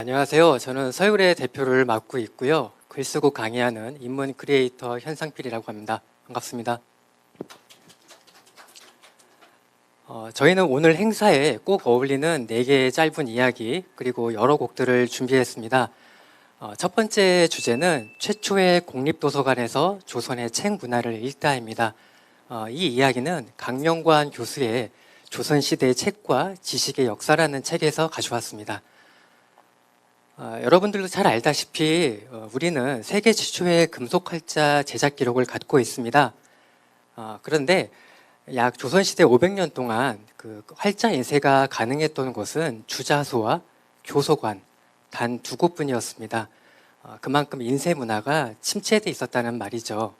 안녕하세요. 저는 서울의 대표를 맡고 있고요. 글 쓰고 강의하는 인문 크리에이터 현상필이라고 합니다. 반갑습니다. 저희는 오늘 행사에 꼭 어울리는 4개의 짧은 이야기 그리고 여러 곡들을 준비했습니다. 첫 번째 주제는 최초의 공립도서관에서 조선의 책 문화를 읽다입니다. 이 이야기는 강명관 교수의 조선시대의 책과 지식의 역사라는 책에서 가져왔습니다. 여러분들도 잘 알다시피 우리는 세계 최초의 금속 활자 제작 기록을 갖고 있습니다. 그런데 약 조선시대 500년 동안 그 활자 인쇄가 가능했던 곳은 주자소와 교소관 단 2곳뿐이었습니다. 그만큼 인쇄 문화가 침체돼 있었다는 말이죠.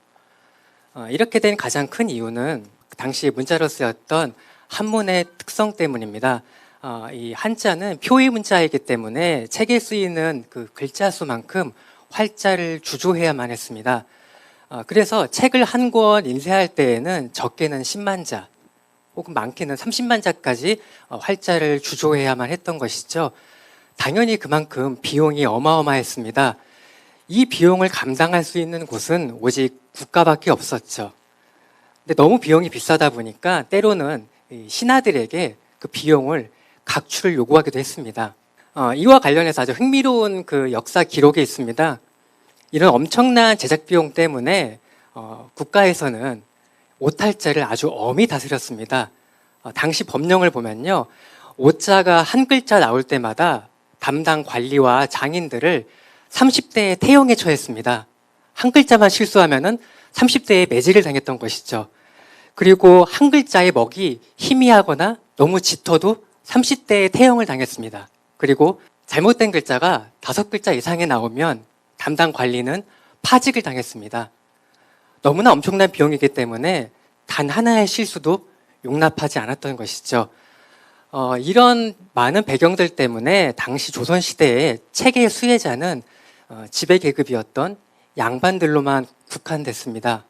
이렇게 된 가장 큰 이유는 당시 문자로 쓰였던 한문의 특성 때문입니다. 이 한자는 표의 문자이기 때문에 책에 쓰이는 그 글자 수만큼 활자를 주조해야만 했습니다. 그래서 책을 한 권 인쇄할 때에는 적게는 10만 자 혹은 많게는 30만 자까지 활자를 주조해야만 했던 것이죠. 당연히 그만큼 비용이 어마어마했습니다. 이 비용을 감당할 수 있는 곳은 오직 국가밖에 없었죠. 근데 너무 비용이 비싸다 보니까 때로는 신하들에게 그 비용을 각출을 요구하기도 했습니다. 이와 관련해서 아주 흥미로운 그 역사 기록이 있습니다. 이런 엄청난 제작 비용 때문에 국가에서는 오탈자를 아주 엄히 다스렸습니다. 당시 법령을 보면요, 오자가 한 글자 나올 때마다 담당 관리와 장인들을 30대에 태형에 처했습니다. 한 글자만 실수하면은 30대에 매질을 당했던 것이죠. 그리고 한 글자의 먹이 희미하거나 너무 짙어도 30대에 태형을 당했습니다. 그리고 잘못된 글자가 5글자 이상에 나오면 담당 관리는 파직을 당했습니다. 너무나 엄청난 비용이기 때문에 단 하나의 실수도 용납하지 않았던 것이죠. 이런 많은 배경들 때문에 당시 조선시대의 책의 수혜자는 지배계급이었던 양반들로만 국한됐습니다.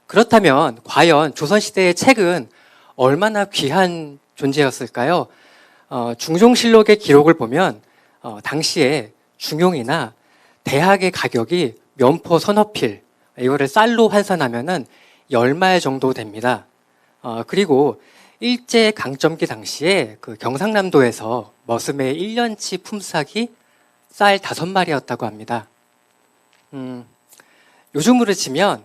그렇다면 과연 조선시대의 책은 얼마나 귀한 존재였을까요? 중종실록의 기록을 보면 당시에 중용이나 대학의 가격이 면포 서너 필, 이거를 쌀로 환산하면은 10말 정도 됩니다. 그리고 일제 강점기 당시에 그 경상남도에서 머슴의 1년치 품삯이 쌀 5마리였다고 합니다. 요즘으로 치면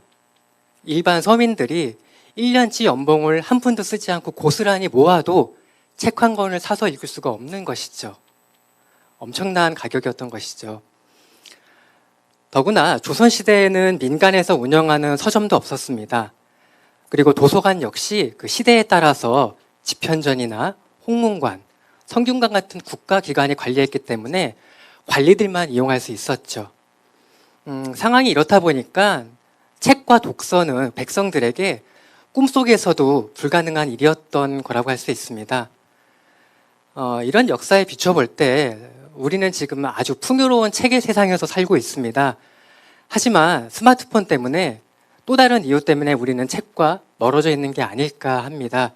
일반 서민들이 1년치 연봉을 한 푼도 쓰지 않고 고스란히 모아도 책 한 권을 사서 읽을 수가 없는 것이죠. 엄청난 가격이었던 것이죠. 더구나 조선시대에는 민간에서 운영하는 서점도 없었습니다. 그리고 도서관 역시 그 시대에 따라서 집현전이나 홍문관, 성균관 같은 국가기관이 관리했기 때문에 관리들만 이용할 수 있었죠. 상황이 이렇다 보니까 책과 독서는 백성들에게 꿈속에서도 불가능한 일이었던 거라고 할 수 있습니다. 이런 역사에 비춰볼 때 우리는 지금 아주 풍요로운 책의 세상에서 살고 있습니다. 하지만 스마트폰 때문에 또 다른 이유 때문에 우리는 책과 멀어져 있는 게 아닐까 합니다.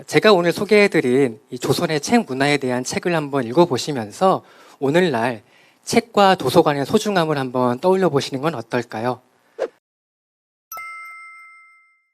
제가 오늘 소개해드린 이 조선의 책 문화에 대한 책을 한번 읽어보시면서 오늘날 책과 도서관의 소중함을 한번 떠올려 보시는 건 어떨까요?